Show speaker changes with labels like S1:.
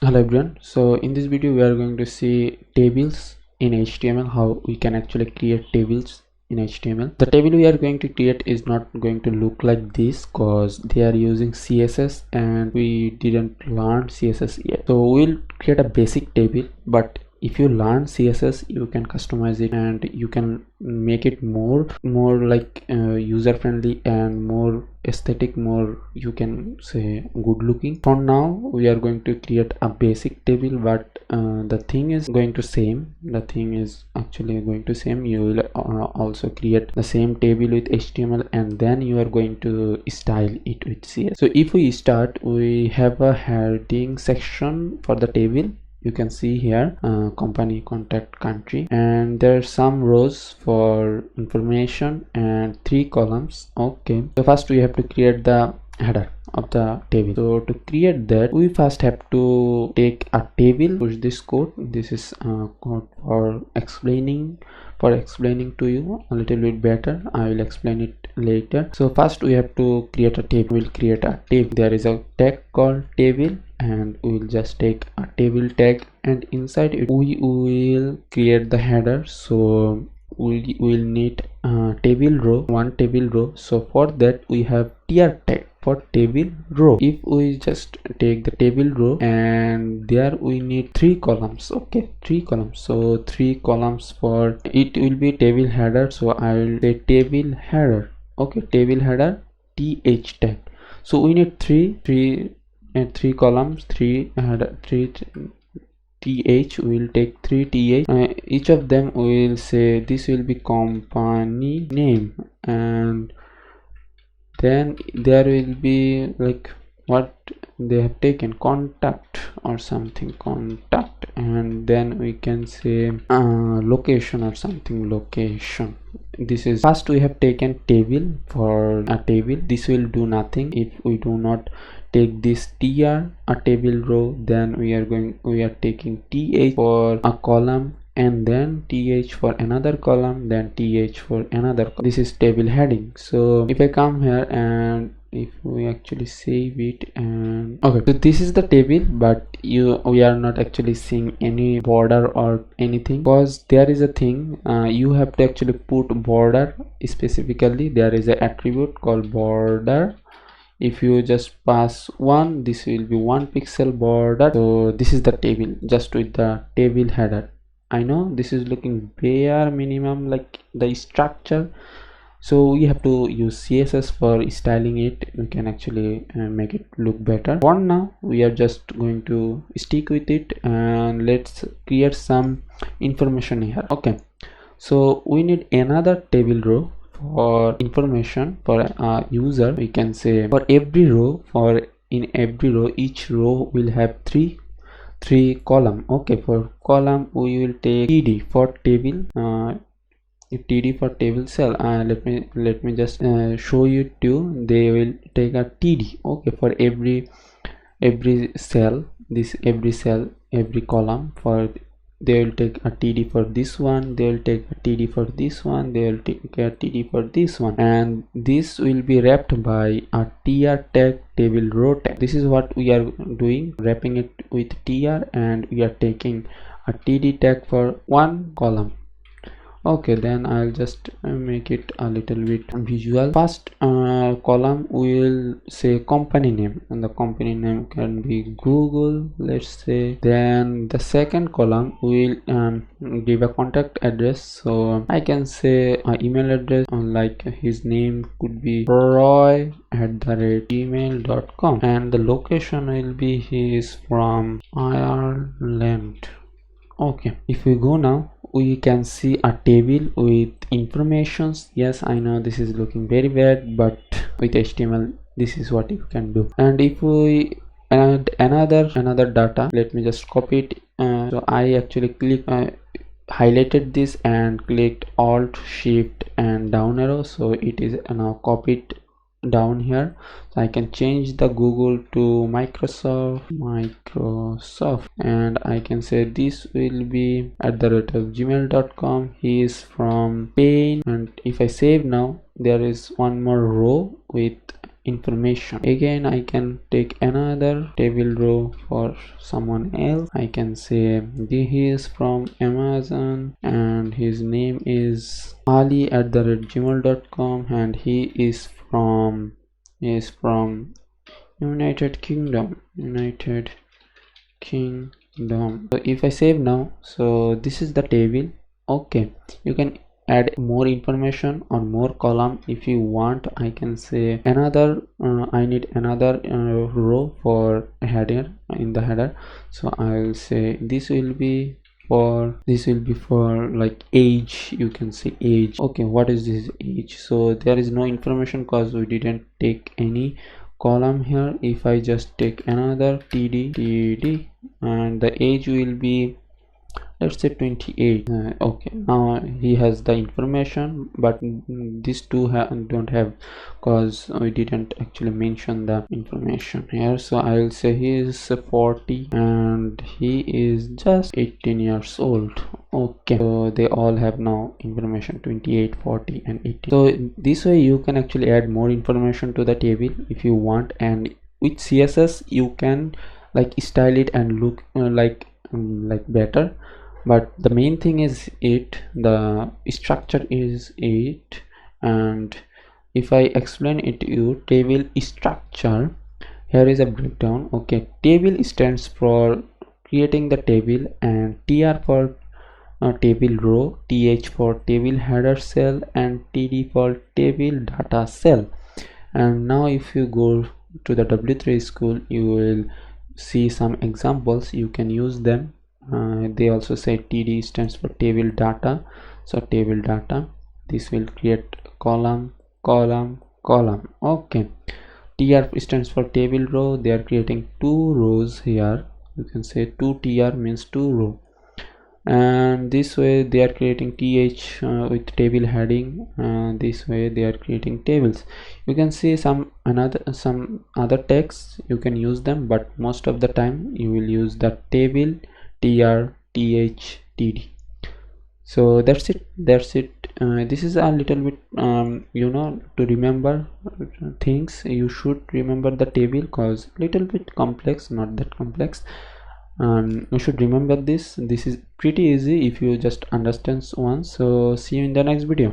S1: Hello everyone, so in this video we are going to see tables in HTML, how we can actually create tables in HTML. The table we are going to create is not going to look like this because they are using CSS and we didn't learn CSS yet. So we'll create a basic table, but if you learn CSS you can customize it and you can make it more like user friendly and more aesthetic, more you can say good looking. For now we are going to create a basic table, but the thing is going to same. The thing is actually going to same. You will also create the same table with HTML and then you are going to style it with CSS. So if we start, we have a heading section for the table. You can see here company, contact, country, and there are some rows for information and 3 columns. Okay, so first we have to create the header of the table. So to create that, we first have to take a table. Push this code. This is code for explaining to you a little bit better. I will explain it later. So first we have to create a table. We'll create a table. There is a tag called table and we will just take a table tag, and inside it we will create the header. So we will need table row, one table row. So for that we have tr tag for table row. If we just take the table row, and there we need 3 columns. Okay, 3 columns. So 3 columns for it will be table header. So I will say table header. Okay, table header th tag. So we need 3 columns, 3 header, 3 th. We will take 3 th. Each of them will say this will be company name, and then there will be like what they have taken, contact or something, contact, and then we can say location or something, location. This is first we have taken table. For a table this will do nothing if we do not take this tr, a table row. Then we are taking th for a column, and then th for another column, then th for another column. This is table heading. So if I come here and if we actually save it, and okay, so this is the table, but we are not actually seeing any border or anything, because there is a thing you have to actually put border specifically. There is an attribute called border. If you just pass 1, this will be 1 pixel border. So this is the table just with the table header. I know this is looking bare minimum like the structure, so we have to use CSS for styling it. We can actually make it look better. For now we are just going to stick with it, and let's create some information here. Okay, so we need another table row for information for a user. We can say for every row, in every row, each row will have three column. Okay, for column we will take td for table, td for table cell. Let me just show you too. They will take a td. Okay, for every cell, every column, for they will take a td for this one, they will take a td for this one, they will take a td for this one, and this will be wrapped by a tr tag table row tag. This is what we are doing, wrapping it with tr, and we are taking a td tag for one column. Okay, then I'll just make it a little bit visual. First column will say company name, and the company name can be Google, let's say. Then the second column will give a contact address. So I can say an email address, like his name could be roy@gmail.com, and the location will be he is from Ireland. Okay, if we go now, we can see a table with informations. Yes, I know this is looking very bad, but with HTML this is what you can do. And if we add another data, let me just copy it. So I actually highlighted this and clicked Alt Shift and down arrow, so it is now copied down here. So I can change the Google to Microsoft, and I can say this will be @gmail.com. he is from Spain. And if I save now, there is one more row with information. Again, I can take another table row for someone else. I can say he is from Amazon and his name is ali@gmail.com and he is from United Kingdom. So if I save now, so this is the table. Okay, you can add more information or more column if you want. I can say another I need another row for header in the header, so I'll say this will be for like age. You can say age. Okay, what is this age? So there is no information because we didn't take any column here. If I just take another td and the age will be, let's say 28. Okay, now he has the information, but these two don't have because we didn't actually mention the information here. So I will say he is 40 and he is just 18 years old. Okay, so they all have now information 28, 40 and 18. So this way you can actually add more information to the table if you want, and with CSS you can like style it and look like better. But the main thing is the structure is it. And if I explain it to you, table structure, here is a breakdown. Okay, table stands for creating the table, and tr for table row, th for table header cell, and td for table data cell. And now if you go to the W3 school, you will see some examples. You can use them. They also say td stands for table data. So table data, this will create column. Okay, tr stands for table row. They are creating two rows here. You can say 2tr means two row, and this way they are creating th with table heading. This way they are creating tables. You can see some other texts, you can use them, but most of the time you will use the table tr th td. So that's it. This is a little bit to remember things. You should remember the table because little bit complex, not that complex. You should remember this is pretty easy if you just understand once. So see you in the next video.